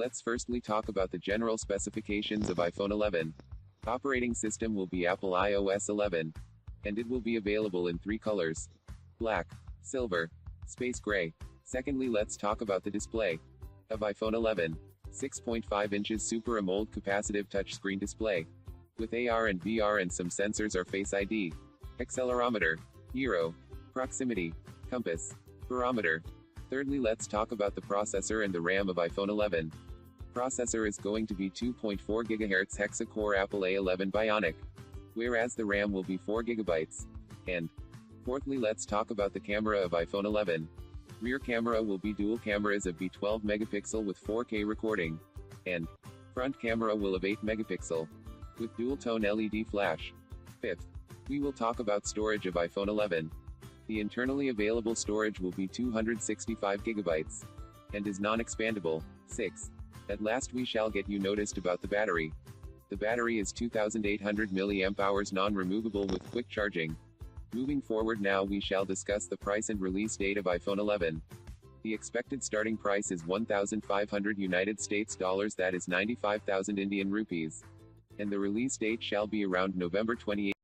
Let's firstly talk about the general specifications of iPhone 11. Operating system will be Apple iOS 11. And it will be available in 3 colors: black, silver, space gray. Secondly, let's talk about the display of iPhone 11. 6.5 inches Super AMOLED capacitive touchscreen display. With AR and VR and some sensors are Face ID, accelerometer, gyro, proximity, compass, barometer. Thirdly, let's talk about the processor and the RAM of iPhone 11. Processor is going to be 2.4 GHz hexa-core Apple A11 Bionic, whereas the RAM will be 4 GB. And fourthly, let's talk about the camera of iPhone 11. Rear camera will be dual cameras of B12 megapixel with 4K recording. And front camera will of 8 megapixel with dual-tone LED flash. Fifth, we will talk about storage of iPhone 11. The internally available storage will be 265 GB and is non-expandable. 6. At last we shall get you noticed about the battery. The battery is 2800 mAh non-removable with quick charging. Moving forward now we shall discuss the price and release date of iPhone 11. The expected starting price is $1,500 US dollars, that is 95,000 Indian rupees. And the release date shall be around November 28.